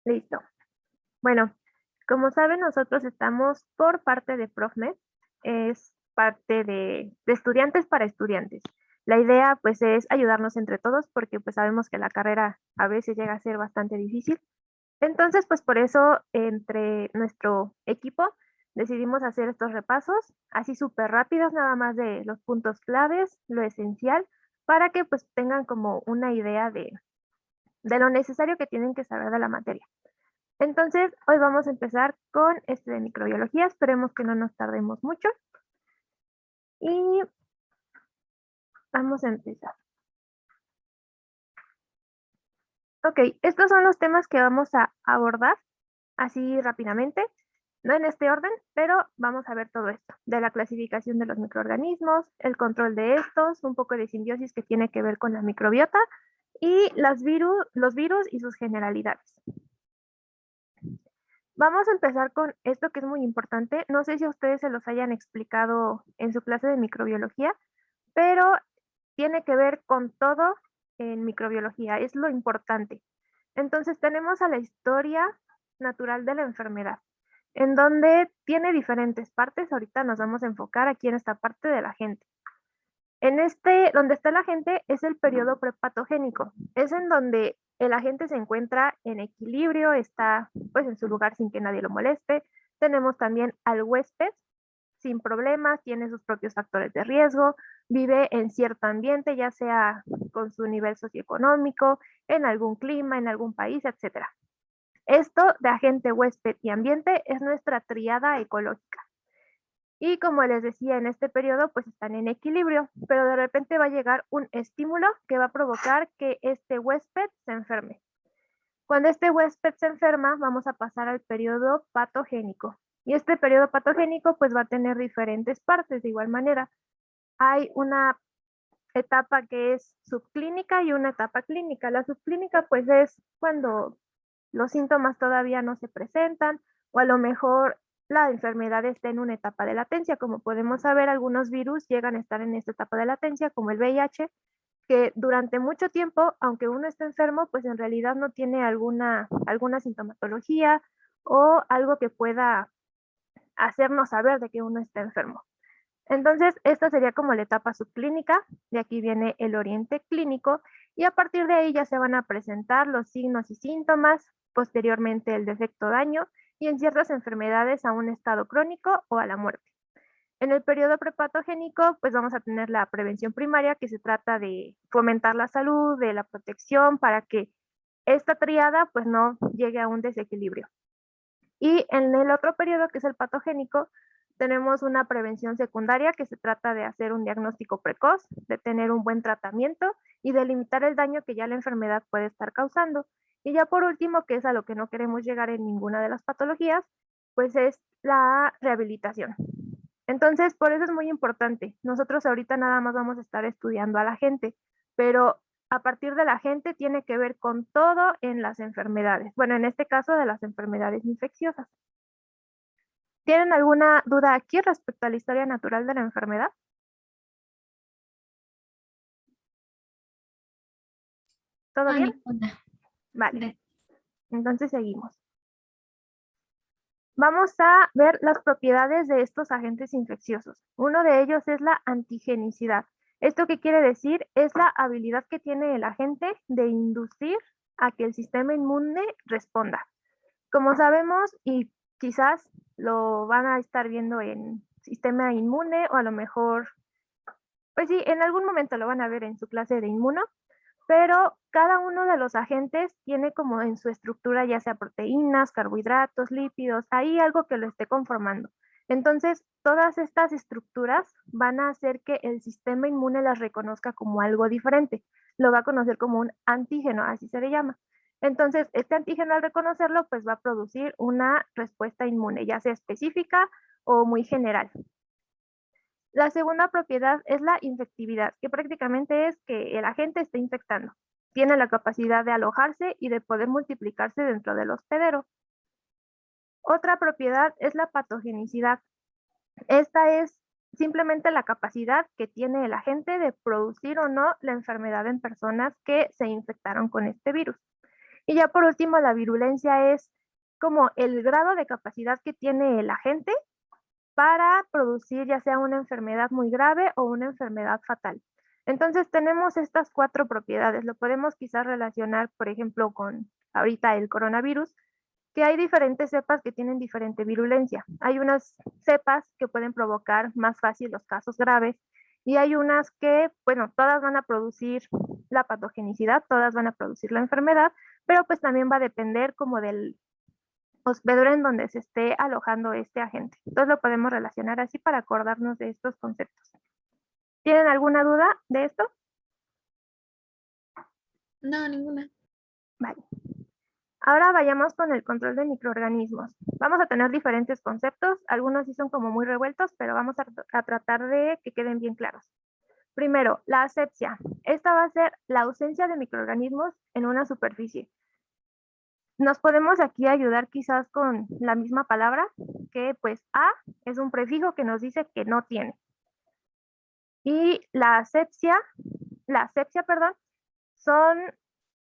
Listo. Bueno, como saben, nosotros estamos por parte de ProfMed, es parte de estudiantes para estudiantes. La idea, pues, es ayudarnos entre todos porque, pues, sabemos que la carrera a veces llega a ser bastante difícil. Entonces, pues, por eso, entre nuestro equipo decidimos hacer estos repasos, así súper rápidos, nada más de los puntos claves, lo esencial, para que, pues, tengan como una idea de lo necesario que tienen que saber de la materia. Entonces, hoy vamos a empezar con este de microbiología. Esperemos que no nos tardemos mucho. Y vamos a empezar. Ok, estos son los temas que vamos a abordar así rápidamente, no en este orden, pero vamos a ver todo esto, de la clasificación de los microorganismos, el control de estos, un poco de simbiosis que tiene que ver con la microbiota y los virus y sus generalidades. Vamos a empezar con esto que es muy importante. No sé si a ustedes se los hayan explicado en su clase de microbiología, pero tiene que ver con todo en microbiología, es lo importante. Entonces tenemos a la historia natural de la enfermedad, en donde tiene diferentes partes. Ahorita nos vamos a enfocar aquí en esta parte de la gente. En este, donde está el agente, es el periodo prepatogénico. Es en donde el agente se encuentra en equilibrio, está pues en su lugar sin que nadie lo moleste. Tenemos también al huésped sin problemas, tiene sus propios factores de riesgo, vive en cierto ambiente, ya sea con su nivel socioeconómico, en algún clima, en algún país, etcétera. Esto de agente, huésped y ambiente es nuestra tríada ecológica. Y como les decía, en este periodo pues están en equilibrio, pero de repente va a llegar un estímulo que va a provocar que este huésped se enferme. Cuando este huésped se enferma, vamos a pasar al periodo patogénico. Y este periodo patogénico pues va a tener diferentes partes de igual manera. Hay una etapa que es subclínica y una etapa clínica. La subclínica pues es cuando los síntomas todavía no se presentan o a lo mejor la enfermedad está en una etapa de latencia. Como podemos saber, algunos virus llegan a estar en esta etapa de latencia, como el VIH, que durante mucho tiempo, aunque uno esté enfermo, pues en realidad no tiene alguna sintomatología o algo que pueda hacernos saber de que uno está enfermo. Entonces, esta sería como la etapa subclínica, de aquí viene el oriente clínico, y a partir de ahí ya se van a presentar los signos y síntomas, posteriormente el defecto daño, y en ciertas enfermedades a un estado crónico o a la muerte. En el periodo prepatogénico, pues vamos a tener la prevención primaria, que se trata de fomentar la salud, de la protección, para que esta triada pues no llegue a un desequilibrio. Y en el otro periodo, que es el patogénico, tenemos una prevención secundaria, que se trata de hacer un diagnóstico precoz, de tener un buen tratamiento y de limitar el daño que ya la enfermedad puede estar causando. Y ya por último, que es a lo que no queremos llegar en ninguna de las patologías, pues es la rehabilitación. Entonces, por eso es muy importante. Nosotros ahorita nada más vamos a estar estudiando a la gente, pero a partir de la gente tiene que ver con todo en las enfermedades. Bueno, en este caso de las enfermedades infecciosas. ¿Tienen alguna duda aquí respecto a la historia natural de la enfermedad? ¿Todo No, bien? ninguna. Vale, Gracias. entonces seguimos. Vamos a ver las propiedades de estos agentes infecciosos. Uno de ellos es la antigenicidad. ¿Esto qué quiere decir? Es la habilidad que tiene el agente de inducir a que el sistema inmune responda. Como sabemos, y quizás lo van a estar viendo en sistema inmune o a lo mejor, pues sí, en algún momento lo van a ver en su clase de inmuno, pero cada uno de los agentes tiene como en su estructura, ya sea proteínas, carbohidratos, lípidos, hay algo que lo esté conformando. Entonces, todas estas estructuras van a hacer que el sistema inmune las reconozca como algo diferente. Lo va a conocer como un antígeno, así se le llama. Entonces, este antígeno al reconocerlo, pues va a producir una respuesta inmune, ya sea específica o muy general. La segunda propiedad es la infectividad, que prácticamente es que el agente está infectando. Tiene la capacidad de alojarse y de poder multiplicarse dentro del hospedero. Otra propiedad es la patogenicidad. Esta es simplemente la capacidad que tiene el agente de producir o no la enfermedad en personas que se infectaron con este virus. Y ya por último, la virulencia es como el grado de capacidad que tiene el agente para producir ya sea una enfermedad muy grave o una enfermedad fatal. Entonces tenemos estas 4 propiedades. Lo podemos quizás relacionar, por ejemplo, con ahorita el coronavirus, que hay diferentes cepas que tienen diferente virulencia. Hay unas cepas que pueden provocar más fácil los casos graves y hay unas que, bueno, todas van a producir la patogenicidad, todas van a producir la enfermedad, pero pues también va a depender como del hospedador en donde se esté alojando este agente. Entonces lo podemos relacionar así para acordarnos de estos conceptos. ¿Tienen alguna duda de esto? No, ninguna. Vale. Ahora vayamos con el control de microorganismos. Vamos a tener diferentes conceptos, algunos sí son como muy revueltos, pero vamos a tratar de que queden bien claros. Primero, la asepsia. Esta va a ser la ausencia de microorganismos en una superficie. Nos podemos aquí ayudar quizás con la misma palabra, que pues a es un prefijo que nos dice que no tiene. Y la asepsia, perdón, son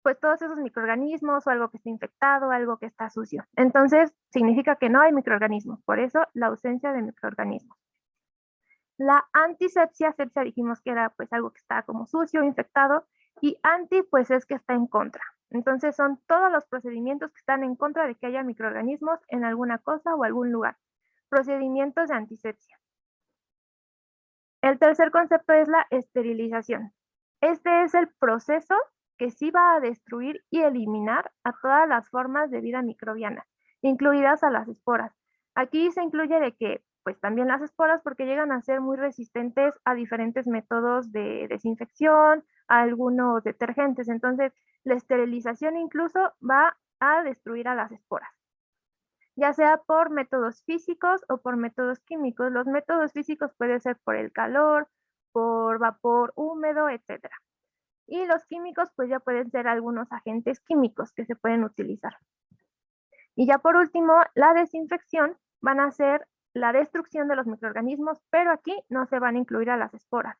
pues todos esos microorganismos o algo que está infectado, algo que está sucio. Entonces, significa que no hay microorganismos, por eso la ausencia de microorganismos. La antisepsia, sepsia dijimos que era pues algo que está como sucio, infectado, y anti pues es que está en contra. Entonces son todos los procedimientos que están en contra de que haya microorganismos en alguna cosa o algún lugar. Procedimientos de antisepsia. El tercer concepto es la esterilización. Este es el proceso que sí va a destruir y eliminar a todas las formas de vida microbiana, incluidas a las esporas. Aquí se incluye de que, pues también las esporas, porque llegan a ser muy resistentes a diferentes métodos de desinfección, a algunos detergentes. Entonces, la esterilización incluso va a destruir a las esporas, ya sea por métodos físicos o por métodos químicos. Los métodos físicos puede ser por el calor, por vapor húmedo, etcétera. Y los químicos, pues ya pueden ser algunos agentes químicos que se pueden utilizar. Y ya por último, la desinfección van a ser la destrucción de los microorganismos, pero aquí no se van a incluir a las esporas,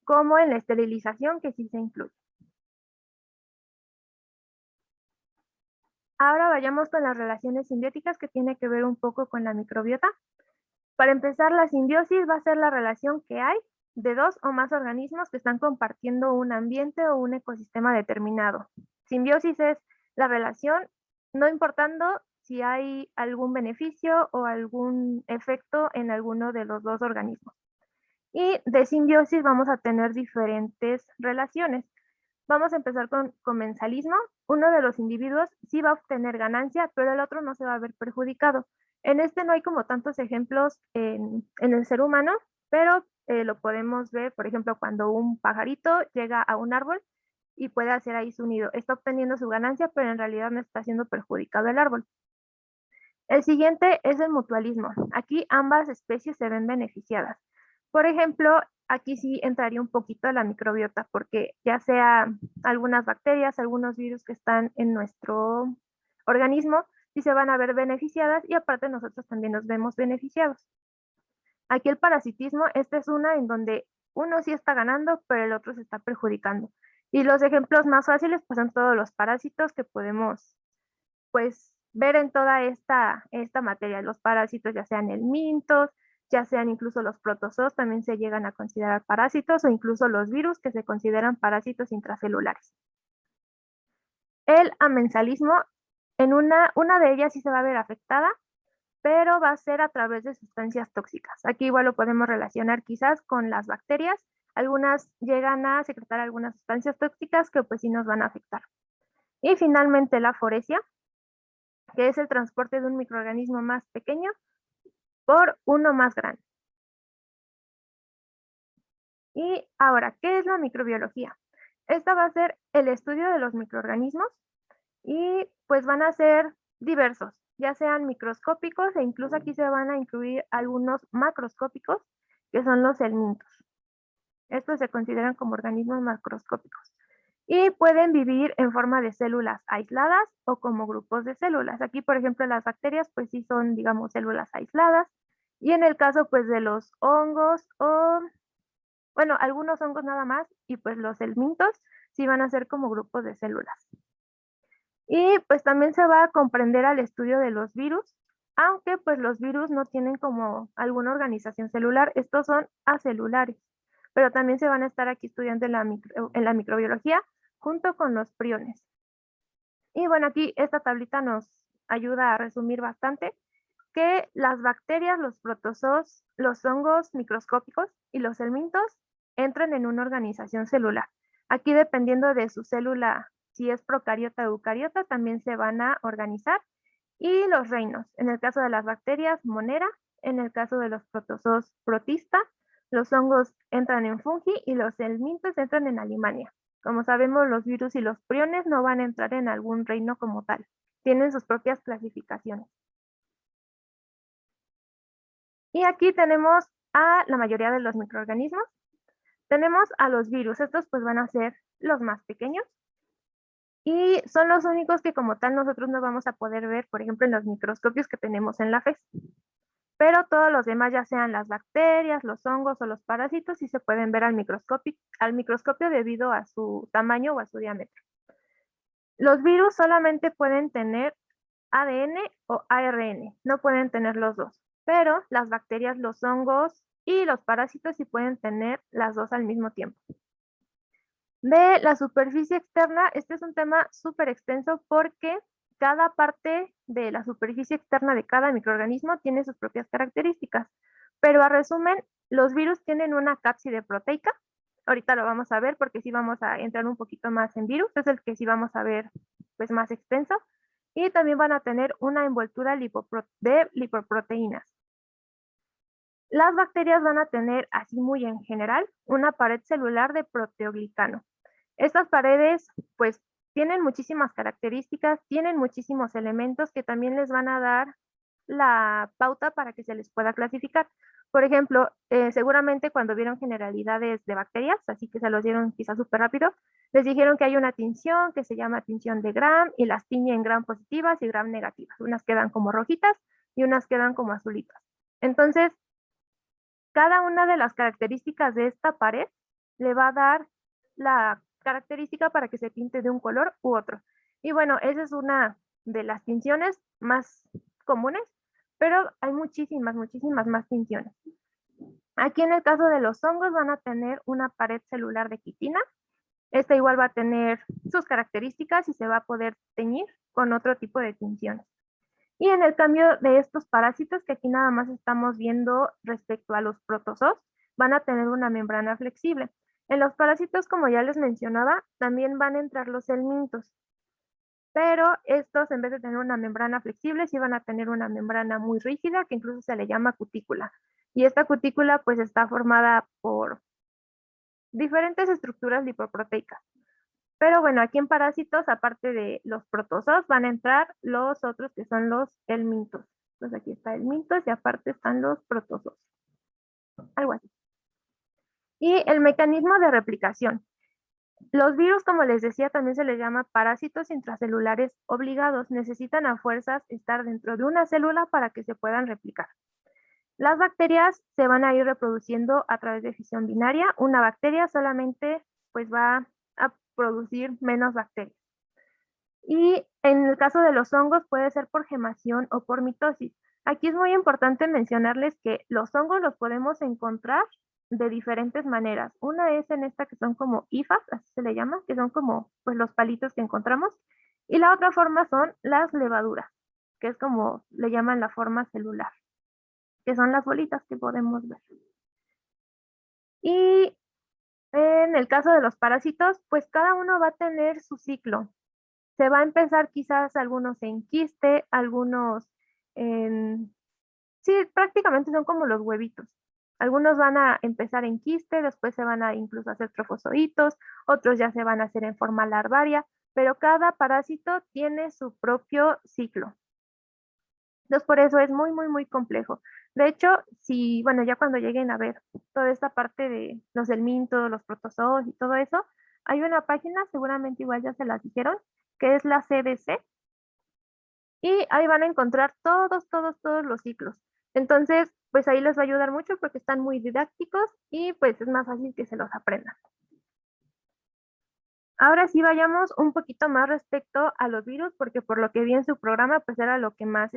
como en la esterilización que sí se incluye. Ahora vayamos con las relaciones simbióticas que tiene que ver un poco con la microbiota. Para empezar, la simbiosis va a ser la relación que hay de 2 o más organismos que están compartiendo un ambiente o un ecosistema determinado. Simbiosis es la relación, no importando si hay algún beneficio o algún efecto en alguno de los 2 organismos. Y de simbiosis vamos a tener diferentes relaciones. Vamos a empezar con comensalismo. Uno de los individuos sí va a obtener ganancia, pero el otro no se va a ver perjudicado. En este no hay como tantos ejemplos en el ser humano, pero lo podemos ver, por ejemplo, cuando un pajarito llega a un árbol y puede hacer ahí su nido. Está obteniendo su ganancia, pero en realidad no está siendo perjudicado el árbol. El siguiente es el mutualismo. Aquí ambas especies se ven beneficiadas. Por ejemplo, aquí sí entraría un poquito la microbiota, porque ya sea algunas bacterias, algunos virus que están en nuestro organismo, sí se van a ver beneficiadas y aparte nosotros también nos vemos beneficiados. Aquí el parasitismo, esta es una en donde uno sí está ganando, pero el otro se está perjudicando. Y los ejemplos más fáciles pues son todos los parásitos que podemos pues ver en toda esta materia. Los parásitos, ya sean helmintos, ya sean incluso los protozoos, también se llegan a considerar parásitos, o incluso los virus que se consideran parásitos intracelulares. El amensalismo, en una de ellas sí se va a ver afectada, pero va a ser a través de sustancias tóxicas. Aquí igual lo podemos relacionar quizás con las bacterias. Algunas llegan a secretar algunas sustancias tóxicas que pues sí nos van a afectar. Y finalmente la foresia, que es el transporte de un microorganismo más pequeño por uno más grande. Y ahora, ¿qué es la microbiología? Esta va a ser el estudio de los microorganismos y pues van a ser diversos, ya sean microscópicos e incluso aquí se van a incluir algunos macroscópicos, que son los helmintos. Estos se consideran como organismos macroscópicos y pueden vivir en forma de células aisladas o como grupos de células. Aquí, por ejemplo, las bacterias, pues sí son, digamos, células aisladas. Y en el caso, pues, de los hongos o, bueno, algunos hongos nada más, y pues los helmintos sí van a ser como grupos de células. Y pues también se va a comprender al estudio de los virus, aunque pues los virus no tienen como alguna organización celular, estos son acelulares, pero también se van a estar aquí estudiando en la microbiología junto con los priones. Y bueno, aquí esta tablita nos ayuda a resumir bastante que las bacterias, los protozoos, los hongos microscópicos y los helmintos entran en una organización celular. Aquí, dependiendo de su célula, si es procariota o eucariota, también se van a organizar. Y los reinos, en el caso de las bacterias, monera, en el caso de los protozoos, protista, los hongos entran en fungi y los helmintos entran en alimania. Como sabemos, los virus y los priones no van a entrar en algún reino como tal. Tienen sus propias clasificaciones. Y aquí tenemos a la mayoría de los microorganismos. Tenemos a los virus, estos pues van a ser los más pequeños y son los únicos que como tal nosotros no vamos a poder ver, por ejemplo, en los microscopios que tenemos en la FES. Pero todos los demás, ya sean las bacterias, los hongos o los parásitos, sí se pueden ver al microscopio debido a su tamaño o a su diámetro. Los virus solamente pueden tener ADN o ARN, no pueden tener los dos, pero las bacterias, los hongos y los parásitos sí pueden tener las dos al mismo tiempo. De la superficie externa, este es un tema súper extenso porque cada parte de la superficie externa de cada microorganismo tiene sus propias características, pero a resumen, los virus tienen una cápside proteica. Ahorita lo vamos a ver porque sí vamos a entrar un poquito más en virus, es el que sí vamos a ver pues más extenso, y también van a tener una envoltura de lipoproteínas. Las bacterias van a tener, así muy en general, una pared celular de proteoglicano. Estas paredes, pues, tienen muchísimas características, tienen muchísimos elementos que también les van a dar la pauta para que se les pueda clasificar. Por ejemplo, seguramente cuando vieron generalidades de bacterias, así que se los dieron quizás súper rápido, les dijeron que hay una tinción que se llama tinción de Gram y las tiñen Gram positivas y Gram negativas. Unas quedan como rojitas y unas quedan como azulitas. Entonces, cada una de las características de esta pared le va a dar la característica para que se tinte de un color u otro. Y bueno, esa es una de las tinciones más comunes, pero hay muchísimas, muchísimas más tinciones. Aquí en el caso de los hongos van a tener una pared celular de quitina. Esta igual va a tener sus características y se va a poder teñir con otro tipo de tinciones. Y en el cambio de estos parásitos, que aquí nada más estamos viendo respecto a los protozoos, van a tener una membrana flexible. En los parásitos, como ya les mencionaba, también van a entrar los helmintos, pero estos, en vez de tener una membrana flexible, sí van a tener una membrana muy rígida, que incluso se le llama cutícula. Y esta cutícula pues está formada por diferentes estructuras lipoproteicas. Pero bueno, aquí en parásitos, aparte de los protozoos, van a entrar los otros que son los helmintos. Entonces aquí está helmintos y aparte están los protozoos. Algo así. Y el mecanismo de replicación. Los virus, como les decía, también se les llama parásitos intracelulares obligados. Necesitan a fuerzas estar dentro de una célula para que se puedan replicar. Las bacterias se van a ir reproduciendo a través de fisión binaria. Una bacteria solamente pues va a producir menos bacterias. Y en el caso de los hongos puede ser por gemación o por mitosis. Aquí es muy importante mencionarles que los hongos los podemos encontrar de diferentes maneras. Una es en esta que son como hifas, así se le llama, que son como pues los palitos que encontramos. Y la otra forma son las levaduras, que es como le llaman la forma celular, que son las bolitas que podemos ver. Y en el caso de los parásitos, pues cada uno va a tener su ciclo. Se va a empezar quizás algunos en quiste, algunos en... Sí, prácticamente son como los huevitos. Algunos van a empezar en quiste, después se van a incluso hacer trofozoitos, otros ya se van a hacer en forma larvaria, pero cada parásito tiene su propio ciclo. Entonces, por eso es muy, muy, muy complejo. De hecho, si, bueno, ya cuando lleguen a ver toda esta parte de los helmintos, los protozoos y todo eso, hay una página, seguramente igual ya se las dijeron, que es la CDC, y ahí van a encontrar todos, todos, todos los ciclos. Entonces, pues ahí les va a ayudar mucho porque están muy didácticos y pues es más fácil que se los aprendan. Ahora sí vayamos un poquito más respecto a los virus, porque por lo que vi en su programa, pues era lo que más,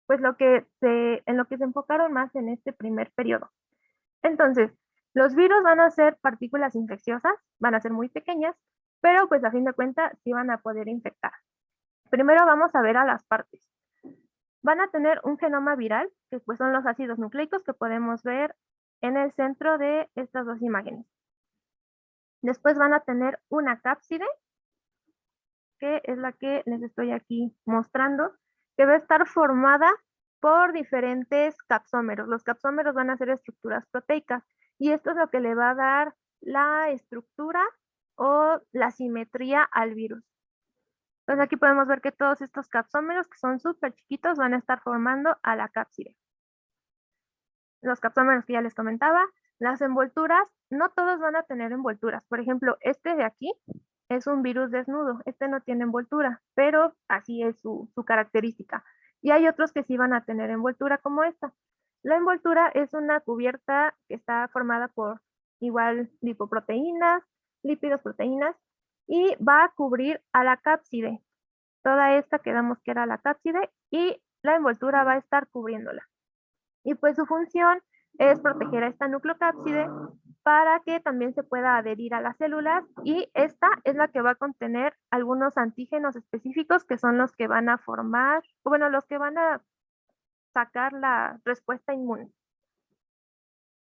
pues en lo que se enfocaron más en este primer periodo. Entonces, los virus van a ser partículas infecciosas, van a ser muy pequeñas, pero pues a fin de cuentas sí van a poder infectar. Primero vamos a ver a las partes. Van a tener un genoma viral, que pues son los ácidos nucleicos que podemos ver en el centro de estas dos imágenes. Después van a tener una cápside, que es la que les estoy aquí mostrando, que va a estar formada por diferentes capsómeros. Los capsómeros van a ser estructuras proteicas y esto es lo que le va a dar la estructura o la simetría al virus. Entonces aquí podemos ver que todos estos capsómeros, que son súper chiquitos, van a estar formando a la cápside. Los capsómeros que ya les comentaba, las envolturas, no todos van a tener envolturas. Por ejemplo, este de aquí es un virus desnudo, este no tiene envoltura, pero así es su característica. Y hay otros que sí van a tener envoltura como esta. La envoltura es una cubierta que está formada por igual lipoproteínas, lípidos, proteínas, y va a cubrir a la cápside. Toda esta quedamos que era la cápside y la envoltura va a estar cubriéndola. Y pues su función es proteger a esta nucleocápside para que también se pueda adherir a las células y esta es la que va a contener algunos antígenos específicos que son los que van a formar, bueno, los que van a sacar la respuesta inmune.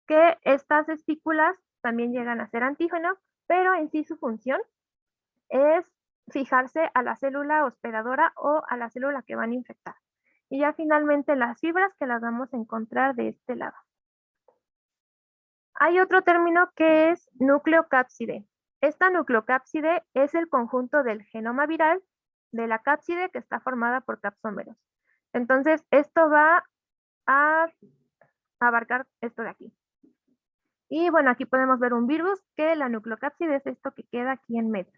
Que estas espículas también llegan a ser antígenos, pero en sí su función es fijarse a la célula hospedadora o a la célula que van a infectar. Y ya finalmente las fibras que las vamos a encontrar de este lado. Hay otro término que es nucleocápside. Esta nucleocápside es el conjunto del genoma viral de la cápside que está formada por capsómeros. Entonces, esto va a abarcar esto de aquí. Y bueno, aquí podemos ver un virus que la nucleocápside es esto que queda aquí en medio.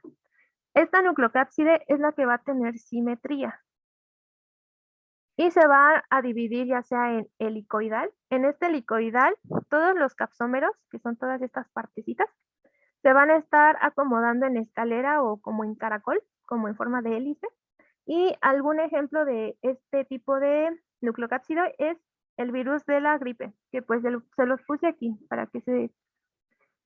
Esta nucleocápside es la que va a tener simetría y se va a dividir ya sea en helicoidal. En este helicoidal, todos los capsómeros, que son todas estas partecitas, se van a estar acomodando en escalera o como en caracol, como en forma de hélice. Y algún ejemplo de este tipo de nucleocápsido es el virus de la gripe, que pues se los puse aquí para que se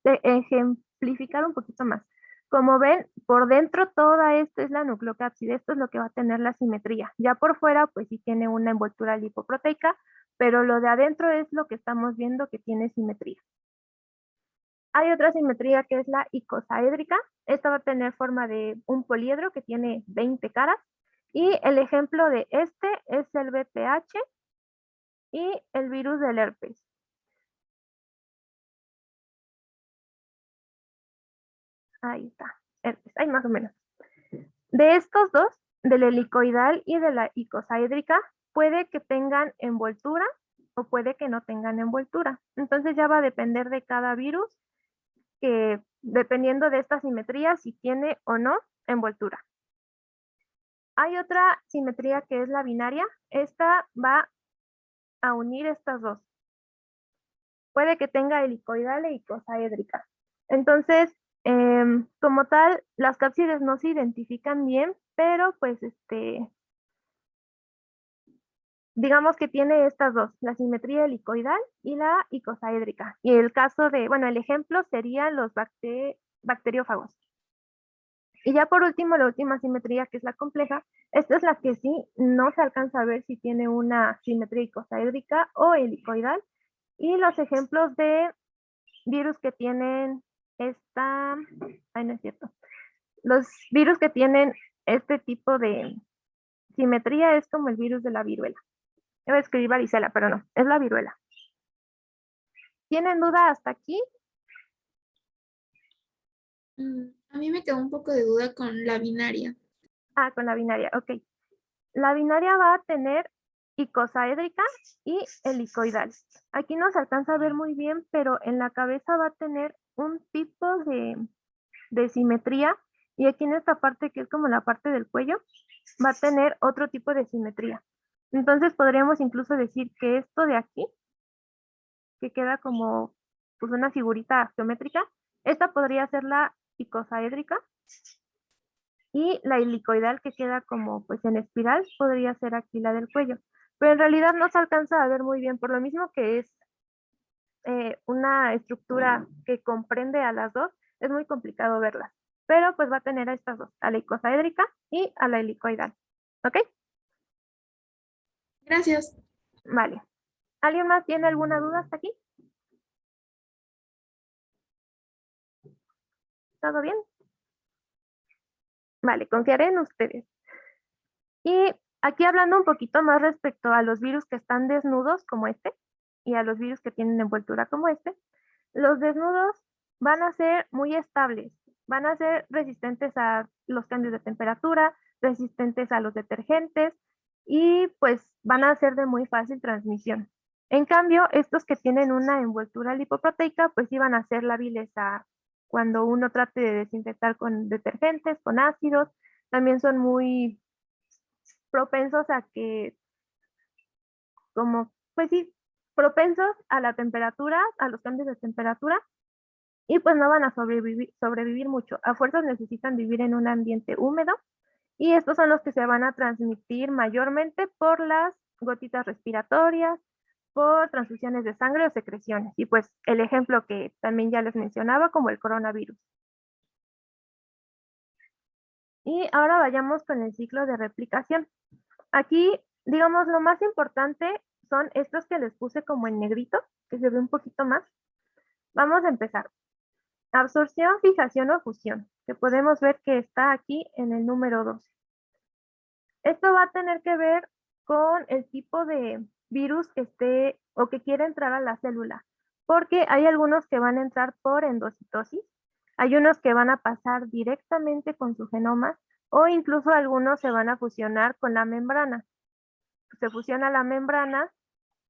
ejemplificar un poquito más. Como ven, por dentro toda esta es la nucleocápside, esto es lo que va a tener la simetría. Ya por fuera, pues sí tiene una envoltura lipoproteica, pero lo de adentro es lo que estamos viendo que tiene simetría. Hay otra simetría que es la icosaédrica. Esta va a tener forma de un poliedro que tiene 20 caras. Y el ejemplo de este es el VPH y el virus del herpes. Ahí está, herpes, ahí más o menos. De estos dos, del helicoidal y de la icosaédrica, puede que tengan envoltura o puede que no tengan envoltura. Entonces ya va a depender de cada virus, que dependiendo de esta simetría, si tiene o no envoltura. Hay otra simetría que es la binaria. Esta va a unir estas dos. Puede que tenga helicoidal e icosaédrica. Entonces, como tal, las cápsides no se identifican bien, pero pues digamos que tiene estas dos, la simetría helicoidal y la icosaédrica. Y el caso de, bueno, el ejemplo serían los bacteriófagos. Y ya por último, la última simetría, que es la compleja, esta es la que sí no se alcanza a ver si tiene una simetría icosaédrica o helicoidal. Y los ejemplos de virus que tienen esta, ay, no es cierto, los virus que tienen este tipo de simetría es como el virus de la viruela. Iba a escribir varicela, pero no, es la viruela. ¿Tienen duda hasta aquí? A mí me quedó un poco de duda con la binaria. Ah, con la binaria, ok. La binaria va a tener icosaédrica y helicoidal. Aquí no se alcanza a ver muy bien, pero en la cabeza va a tener un tipo de simetría y aquí en esta parte que es como la parte del cuello va a tener otro tipo de simetría. Entonces podríamos incluso decir que esto de aquí, que queda como pues una figurita geométrica, esta podría ser la icosaédrica Y la helicoidal que queda como pues en espiral podría ser aquí la del cuello. Pero en realidad no se alcanza a ver muy bien, por lo mismo que es una estructura que comprende a las dos, es muy complicado verlas. Pero pues va a tener a estas dos, a la icosaédrica y a la helicoidal. ¿Ok? Gracias. Vale. ¿Alguien más tiene alguna duda hasta aquí? ¿Todo bien? Vale, confiaré en ustedes. Y aquí hablando un poquito más respecto a los virus que están desnudos como este y a los virus que tienen envoltura como este, los desnudos van a ser muy estables, van a ser resistentes a los cambios de temperatura, resistentes a los detergentes y pues van a ser de muy fácil transmisión. En cambio, estos que tienen una envoltura lipoproteica, pues iban a ser lábiles a cuando uno trate de desinfectar con detergentes, con ácidos, también son muy propensos a que, como, pues sí, propensos a la temperatura, a los cambios de temperatura, y pues no van a sobrevivir mucho. A fuerzas necesitan vivir en un ambiente húmedo, y estos son los que se van a transmitir mayormente por las gotitas respiratorias, por transfusiones de sangre o secreciones. Y pues el ejemplo que también ya les mencionaba, como el coronavirus. Y ahora vayamos con el ciclo de replicación. Aquí, digamos, lo más importante son estos que les puse como en negrito, que se ve un poquito más. Vamos a empezar. Absorción, fijación o fusión, que podemos ver que está aquí en el número 2. Esto va a tener que ver con el tipo de virus que esté o que quiere entrar a la célula, porque hay algunos que van a entrar por endocitosis, hay unos que van a pasar directamente con su genoma o incluso algunos se van a fusionar con la membrana. Se fusiona la membrana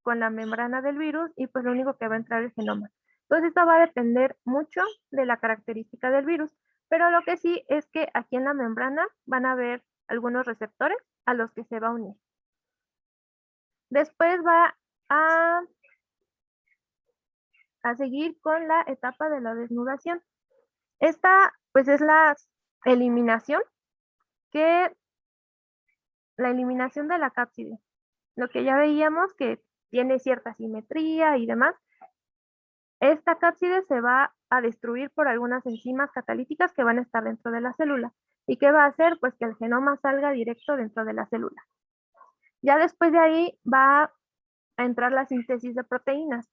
con la membrana del virus y pues lo único que va a entrar es el genoma. Entonces esto va a depender mucho de la característica del virus, pero lo que sí es que aquí en la membrana van a haber algunos receptores a los que se va a unir. Después va a seguir con la etapa de la desnudación. Esta pues es la eliminación la eliminación de la cápside. Lo que ya veíamos que tiene cierta simetría y demás. Esta cápside se va a destruir por algunas enzimas catalíticas que van a estar dentro de la célula. ¿Y qué va a hacer? Pues que el genoma salga directo dentro de la célula. Ya después de ahí va a entrar la síntesis de proteínas.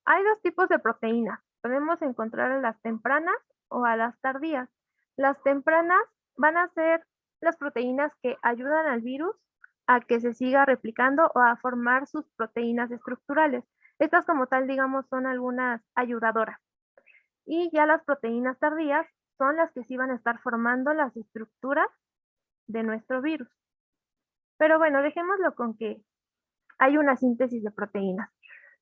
Hay dos tipos de proteínas. Podemos encontrar a las tempranas o a las tardías. Las tempranas van a ser las proteínas que ayudan al virus a que se siga replicando o a formar sus proteínas estructurales. Estas como tal, digamos, son algunas ayudadoras. Y ya las proteínas tardías son las que sí van a estar formando las estructuras de nuestro virus. Pero bueno, dejémoslo con que hay una síntesis de proteínas.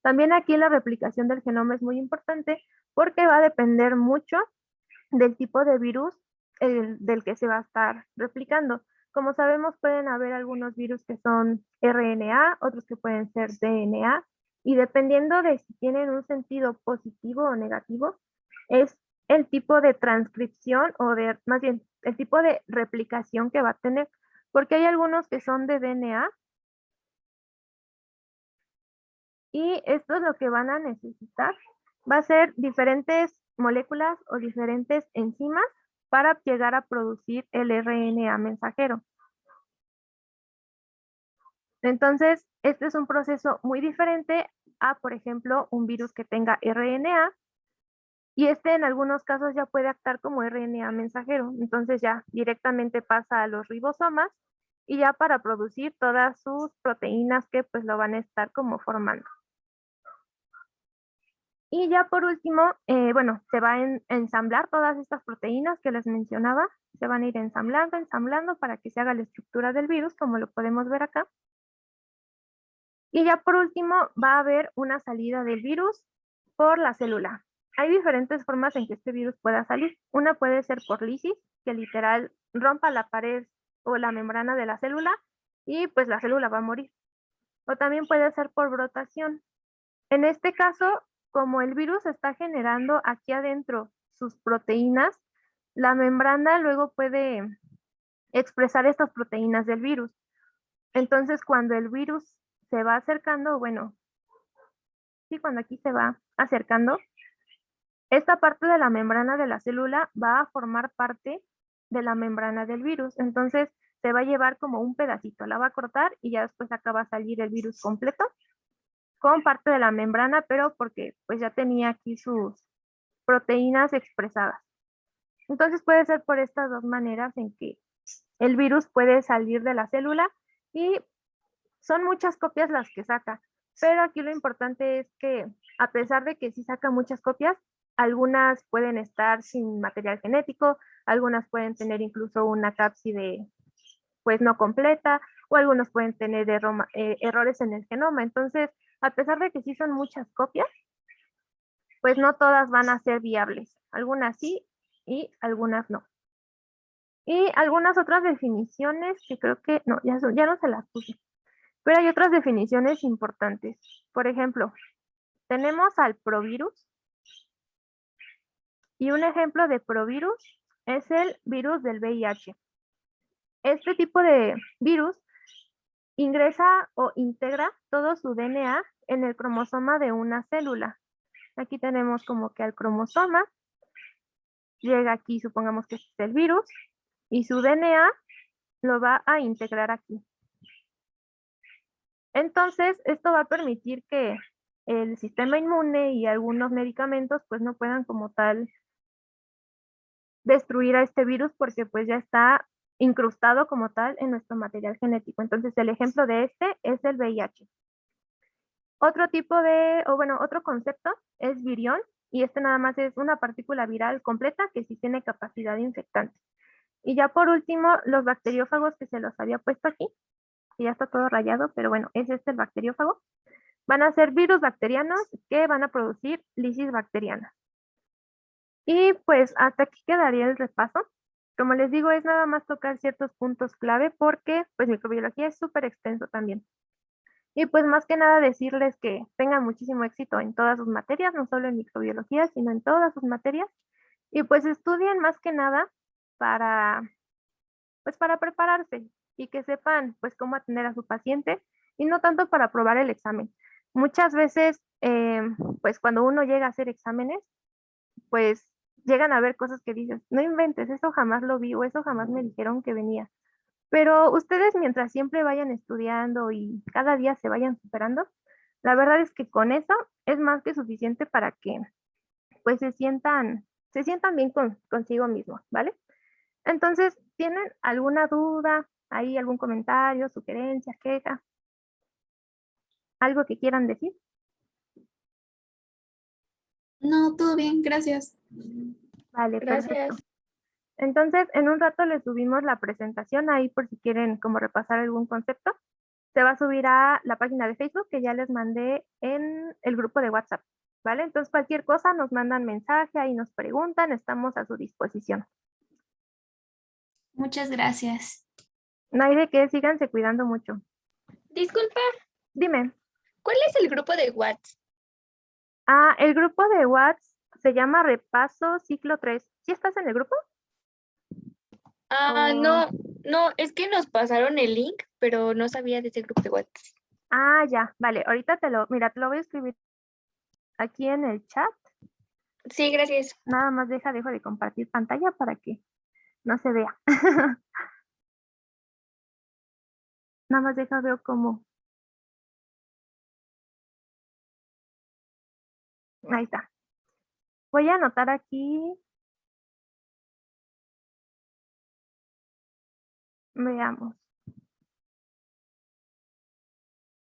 También aquí la replicación del genoma es muy importante porque va a depender mucho del tipo de virus del que se va a estar replicando. Como sabemos, pueden haber algunos virus que son RNA, otros que pueden ser DNA, y dependiendo de si tienen un sentido positivo o negativo, es el tipo de transcripción o de, más bien, el tipo de replicación que va a tener, porque hay algunos que son de DNA y esto es lo que van a necesitar. Va a ser diferentes moléculas o diferentes enzimas para llegar a producir el RNA mensajero. Entonces, este es un proceso muy diferente a, por ejemplo, un virus que tenga RNA y este en algunos casos ya puede actuar como RNA mensajero. Entonces ya directamente pasa a los ribosomas y ya para producir todas sus proteínas que pues lo van a estar como formando. Y ya por último, bueno, se va a ensamblar todas estas proteínas que les mencionaba, se van a ir ensamblando para que se haga la estructura del virus, como lo podemos ver acá. Y ya por último, va a haber una salida del virus por la célula. Hay diferentes formas en que este virus pueda salir. Una puede ser por lisis, que literal rompa la pared o la membrana de la célula y pues la célula va a morir. O también puede ser por brotación. En este caso, como el virus está generando aquí adentro sus proteínas, la membrana luego puede expresar estas proteínas del virus. Entonces, cuando el virus se va acercando, bueno, sí, cuando aquí se va acercando, esta parte de la membrana de la célula va a formar parte de la membrana del virus. Entonces, se va a llevar como un pedacito, la va a cortar y ya después acá va a salir el virus completo con parte de la membrana, pero porque pues ya tenía aquí sus proteínas expresadas. Entonces puede ser por estas dos maneras en que el virus puede salir de la célula y son muchas copias las que saca, pero aquí lo importante es que a pesar de que sí saca muchas copias, algunas pueden estar sin material genético, algunas pueden tener incluso una cápside pues no completa, o algunos pueden tener errores en el genoma. Entonces, a pesar de que sí son muchas copias, pues no todas van a ser viables. Algunas sí y algunas no. Y algunas otras definiciones que creo que, no, ya no se las puse. Pero hay otras definiciones importantes. Por ejemplo, tenemos al provirus y un ejemplo de provirus es el virus del VIH. Este tipo de virus ingresa o integra todo su DNA en el cromosoma de una célula. Aquí tenemos como que al cromosoma, llega aquí, supongamos que este es el virus, y su DNA lo va a integrar aquí. Entonces, esto va a permitir que el sistema inmune y algunos medicamentos pues no puedan como tal destruir a este virus porque pues ya está incrustado como tal en nuestro material genético. Entonces, el ejemplo de este es el VIH. Otro tipo de, o bueno, otro concepto es virión, y este nada más es una partícula viral completa que sí tiene capacidad infectante. Y ya por último, los bacteriófagos que se los había puesto aquí, que ya está todo rayado, pero bueno, es este el bacteriófago. Van a ser virus bacterianos que van a producir lisis bacteriana. Y pues hasta aquí quedaría el repaso. Como les digo, es nada más tocar ciertos puntos clave porque pues microbiología es súper extenso también. Y pues más que nada decirles que tengan muchísimo éxito en todas sus materias, no solo en microbiología, sino en todas sus materias. Y pues estudien más que nada para, pues para prepararse y que sepan pues cómo atender a su paciente y no tanto para aprobar el examen. Muchas veces, pues cuando uno llega a hacer exámenes, pues llegan a ver cosas que dices, no inventes, eso jamás lo vi o eso jamás me dijeron que venía. Pero ustedes mientras siempre vayan estudiando y cada día se vayan superando, la verdad es que con eso es más que suficiente para que pues se sientan bien consigo mismos, ¿vale? Entonces, ¿tienen alguna duda? ¿Hay algún comentario, sugerencia, queja? ¿Algo que quieran decir? No, todo bien, gracias. Vale, perfecto. Gracias. Entonces, en un rato les subimos la presentación ahí por si quieren como repasar algún concepto. Se va a subir a la página de Facebook que ya les mandé en el grupo de WhatsApp, ¿vale? Entonces, cualquier cosa nos mandan mensaje, ahí nos preguntan, estamos a su disposición. Muchas gracias. No hay de qué, síganse cuidando mucho. Disculpa, Dime. ¿cuál es el grupo de WhatsApp? Ah, el grupo de WhatsApp se llama Repaso Ciclo 3. ¿Sí estás en el grupo? O- No, es que nos pasaron el link, pero no sabía de ese grupo de WhatsApp. Ah, ya, vale. Ahorita mira, te lo voy a escribir aquí en el chat. Sí, gracias. Nada más dejo de compartir pantalla para que no se vea. Nada más veo cómo. Ahí está. Voy a anotar aquí. Veamos.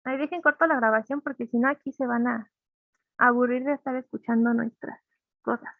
Ahí dejen corto la grabación porque si no aquí se van a aburrir de estar escuchando nuestras cosas.